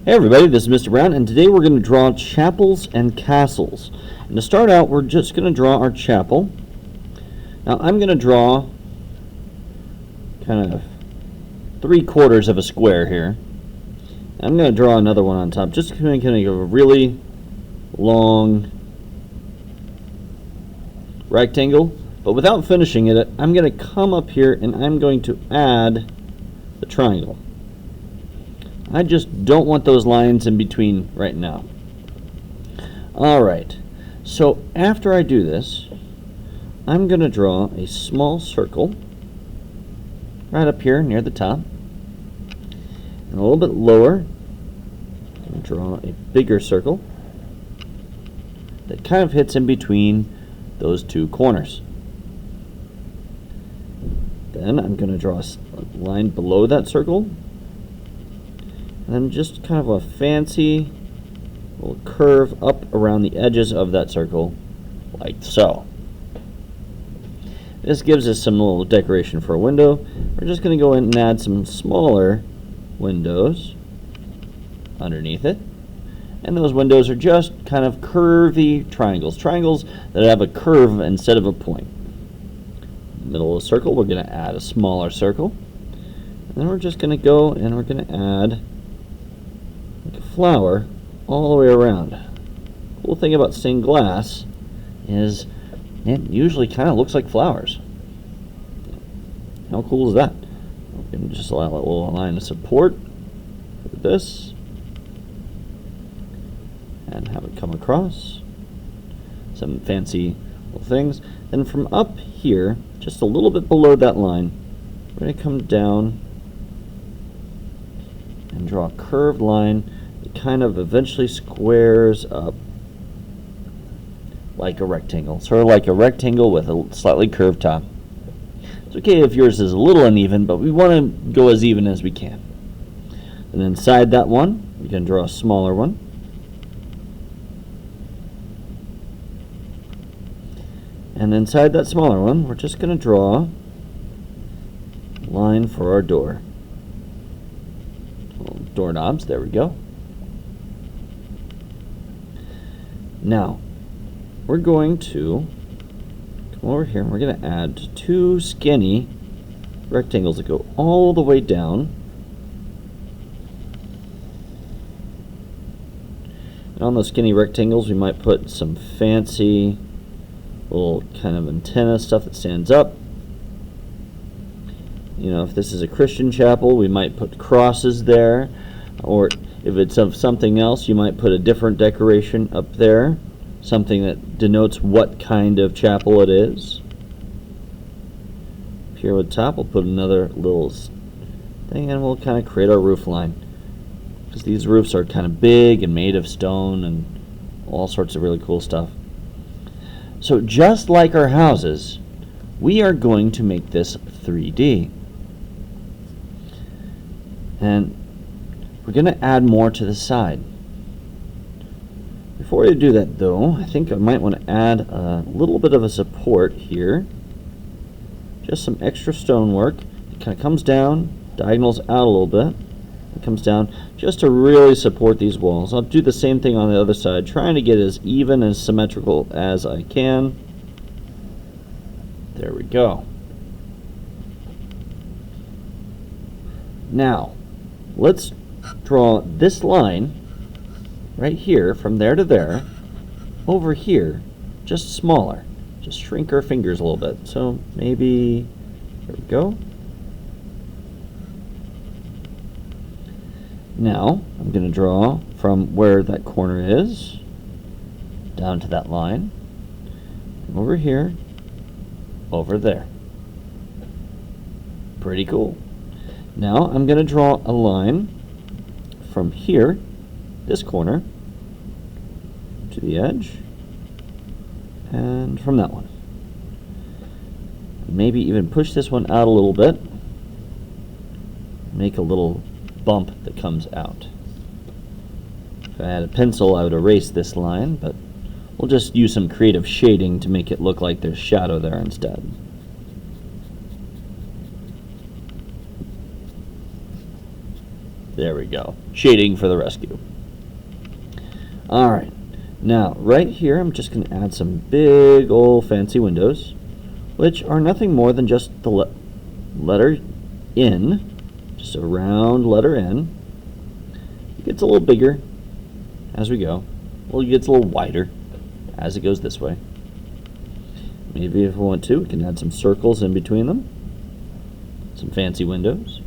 Hey everybody, this is Mr. Brown, and today we're going to draw chapels and castles. And to start out, we're just going to draw our chapel. Now I'm going to draw kind of 3/4 of a square here. I'm going to draw another one on top, just to make a really long rectangle. But without finishing it, I'm going to come up here and I'm going to add the triangle. I just don't want those lines in between right now. Alright, so after I do this, I'm going to draw a small circle right up here near the top. And a little bit lower, I'm going to draw a bigger circle that kind of hits in between those two corners. Then I'm going to draw a line below that circle. And then just kind of a fancy little curve up around the edges of that circle, like so. This gives us some little decoration for a window. We're just going to go in and add some smaller windows underneath it. And those windows are just kind of curvy triangles. Triangles that have a curve instead of a point. In the middle of the circle, we're going to add a smaller circle. And then we're just going to go and we're going to add like a flower all the way around. Cool thing about stained glass is it usually kind of looks like flowers. How cool is that? We can just allow a little line of support for this and have it come across. Some fancy little things. Then from up here, just a little bit below that line, we're going to come down and draw a curved line that kind of eventually squares up like a rectangle. Sort of like a rectangle with a slightly curved top. It's okay if yours is a little uneven, but we want to go as even as we can. And inside that one, we can draw a smaller one. And inside that smaller one, we're just going to draw a line for our door. Little doorknobs, there we go. Now, we're going to come over here and we're going to add two skinny rectangles that go all the way down. And on those skinny rectangles, we might put some fancy little kind of antenna stuff that stands up. You know, if this is a Christian chapel, we might put crosses there, or if it's of something else, you might put a different decoration up there, something that denotes what kind of chapel it is. Up here at the top, we'll put another little thing, and we'll kind of create our roof line, because these roofs are kind of big and made of stone and all sorts of really cool stuff. So just like our houses, we are going to make this 3D. And we're going to add more to the side. Before we do that though, I think I might want to add a little bit of a support here. Just some extra stonework. It kind of comes down, diagonals out a little bit. It comes down just to really support these walls. I'll do the same thing on the other side, trying to get as even and symmetrical as I can. There we go. Now, let's draw this line right here from there to there over here, just smaller. Just shrink our fingers a little bit. So maybe, there we go. Now, I'm going to draw from where that corner is down to that line, over here, over there. Pretty cool. Now, I'm going to draw a line from here, this corner, to the edge, and from that one. Maybe even push this one out a little bit, make a little bump that comes out. If I had a pencil, I would erase this line, but we'll just use some creative shading to make it look like there's shadow there instead. There we go. Shading for the rescue. Alright. Now, right here, I'm just going to add some big old fancy windows, which are nothing more than just the letter N, just a round letter N. It gets a little bigger as we go. Well, it gets a little wider as it goes this way. Maybe if we want to, we can add some circles in between them. Some fancy windows.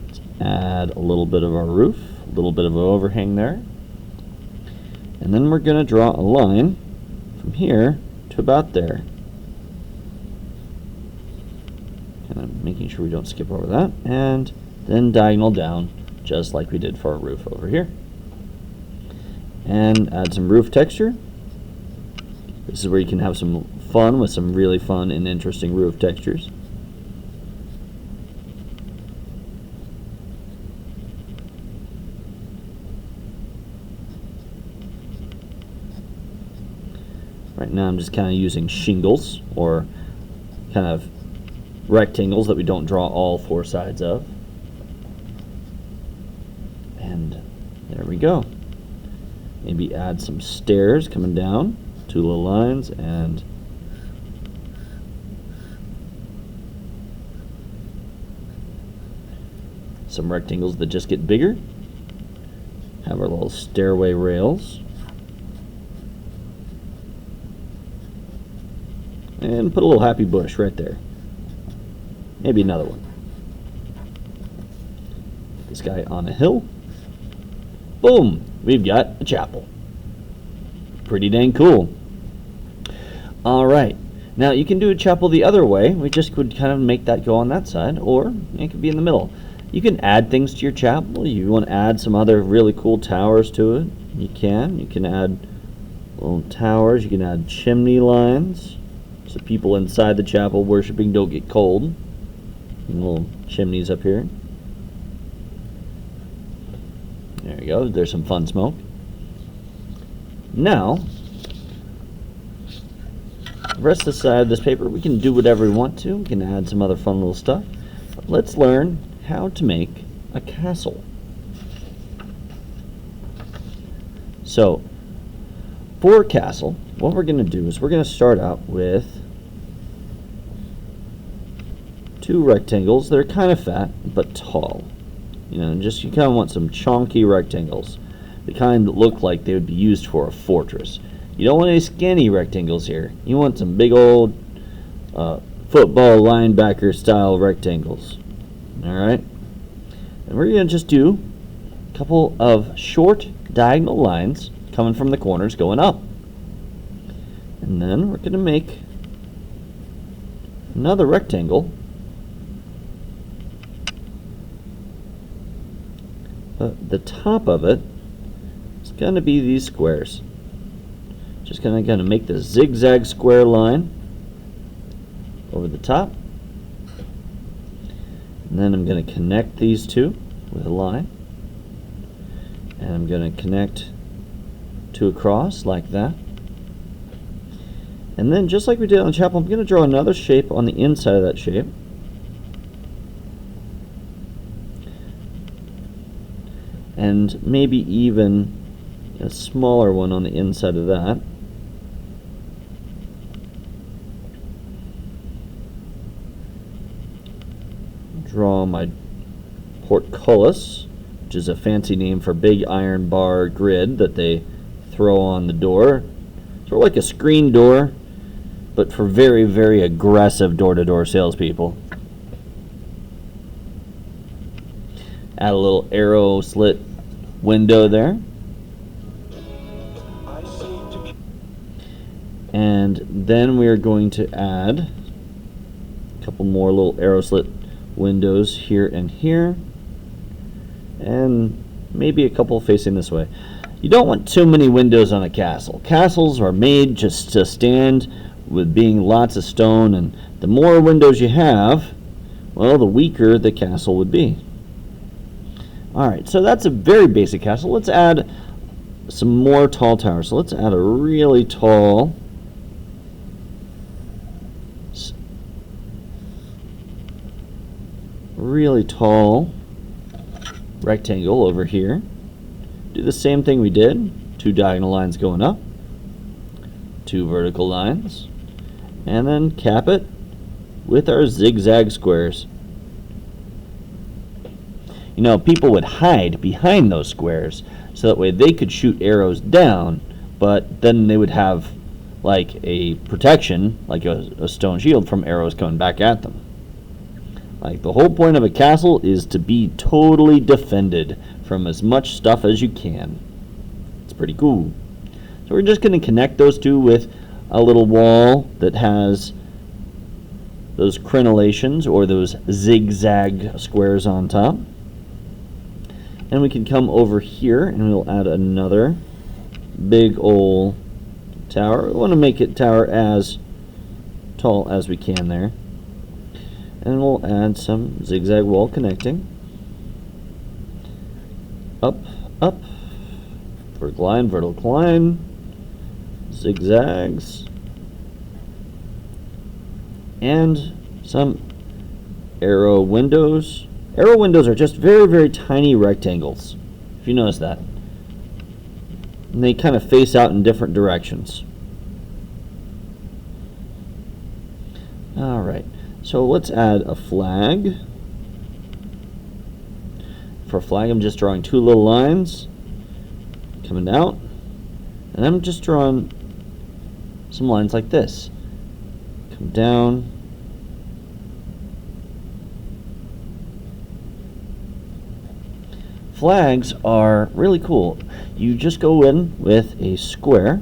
Let's add a little bit of our roof, a little bit of an overhang there. And then we're going to draw a line from here to about there. Kind of making sure we don't skip over that. And then diagonal down, just like we did for our roof over here. And add some roof texture. This is where you can have some fun with some really fun and interesting roof textures. Right now I'm just kind of using shingles, or kind of rectangles that we don't draw all four sides of. And there we go. Maybe add some stairs coming down, two little lines, and some rectangles that just get bigger. Have our little stairway rails. And put a little happy bush right there. Maybe another one. This guy on a hill. Boom! We've got a chapel. Pretty dang cool. Alright. Now you can do a chapel the other way. We just could kind of make that go on that side, or it could be in the middle. You can add things to your chapel. You want to add some other really cool towers to it. You can. You can add little towers. You can add chimney lines, so people inside the chapel worshiping don't get cold. And little chimneys up here. There you go. There's some fun smoke. Now, the rest of the side of this paper, we can do whatever we want to. We can add some other fun little stuff. But let's learn how to make a castle. So, for a castle, what we're going to do is we're going to start out with two rectangles that are kind of fat but tall. You know, just you kind of want some chunky rectangles, the kind that look like they would be used for a fortress. You don't want any skinny rectangles here. You want some big old football linebacker style rectangles. Alright? And we're going to just do a couple of short diagonal lines coming from the corners going up. And then we're going to make another rectangle. But the top of it is going to be these squares. Just going to make the zigzag square line over the top. And then I'm going to connect these two with a line. And I'm going to connect two across like that. And then just like we did on the chapel, I'm going to draw another shape on the inside of that shape. And maybe even a smaller one on the inside of that. Draw my portcullis, which is a fancy name for big iron bar grid that they throw on the door. Sort of like a screen door, but for very, very aggressive door-to-door salespeople. Add a little arrow slit window there. And then we are going to add a couple more little arrow slit windows here and here. And maybe a couple facing this way. You don't want too many windows on a castle. Castles are made just to stand with being lots of stone, and the more windows you have, well, the weaker the castle would be. Alright, so that's a very basic castle. Let's add some more tall towers. So let's add a really tall rectangle over here. Do the same thing we did. 2 diagonal lines going up, 2 vertical lines, and then cap it with our zigzag squares. You know, people would hide behind those squares so that way they could shoot arrows down, but then they would have like a protection, like a stone shield from arrows coming back at them. Like, the whole point of a castle is to be totally defended from as much stuff as you can. It's pretty cool. So we're just going to connect those two with a little wall that has those crenellations or those zigzag squares on top. And we can come over here and we'll add another big old tower. We want to make it tower as tall as we can there. And we'll add some zigzag wall connecting. Up, up, vertical line, zigzags, and some arrow windows. Arrow windows are just very, very tiny rectangles, if you notice that. And they kind of face out in different directions. Alright, so let's add a flag. For a flag, I'm just drawing 2 little lines coming out, and I'm just drawing some lines like this. Come down. Flags are really cool. You just go in with a square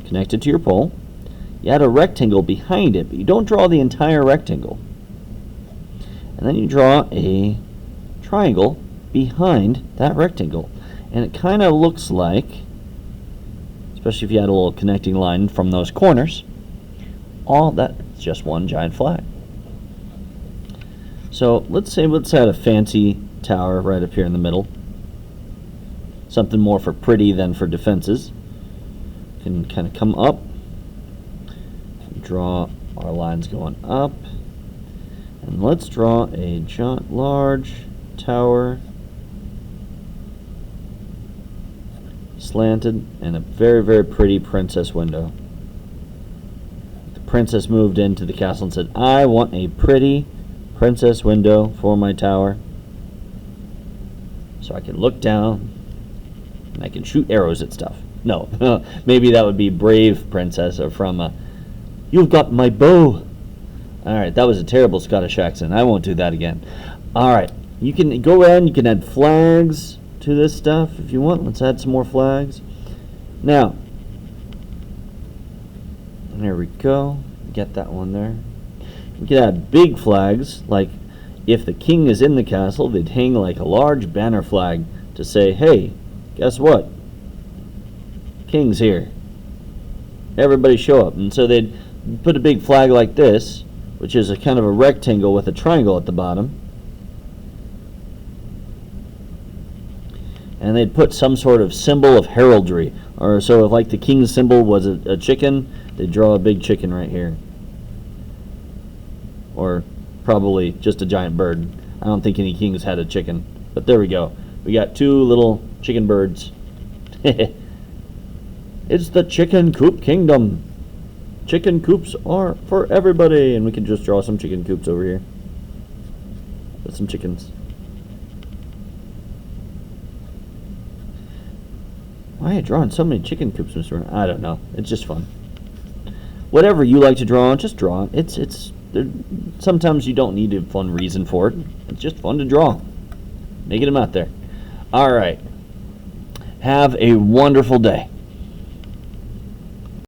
connected to your pole. You add a rectangle behind it, but you don't draw the entire rectangle. And then you draw a triangle behind that rectangle. And it kind of looks like, especially if you add a little connecting line from those corners, all that's just one giant flag. So let's add a fancy tower right up here in the middle. Something more for pretty than for defenses. Can kind of come up, draw our lines going up, and let's draw a giant, large tower, slanted, and a very, very pretty princess window. The princess moved into the castle and said, I want a pretty princess window for my tower, so I can look down and I can shoot arrows at stuff. No, maybe that would be brave princess, or from You've Got My Bow. Alright, that was a terrible Scottish accent. I won't do that again. Alright, you can go in, you can add flags to this stuff if you want. Let's add some more flags. Now, there we go. Get that one there. We can add big flags, like if the king is in the castle, they'd hang like a large banner flag to say, hey, guess what? King's here. Everybody show up. And so they'd put a big flag like this, which is a kind of a rectangle with a triangle at the bottom. And they'd put some sort of symbol of heraldry. Or so if like the king's symbol was a chicken, they'd draw a big chicken right here. Or probably just a giant bird. I don't think any kings had a chicken. But there we go. We got 2 little chicken birds. It's the chicken coop kingdom. Chicken coops are for everybody. And we can just draw some chicken coops over here. With some chickens. Why are you drawing so many chicken coops, Mr. Ryan? I don't know. It's just fun. Whatever you like to draw, just draw. Sometimes you don't need a fun reason for it. It's just fun to draw. Making them out there. All right. Have a wonderful day.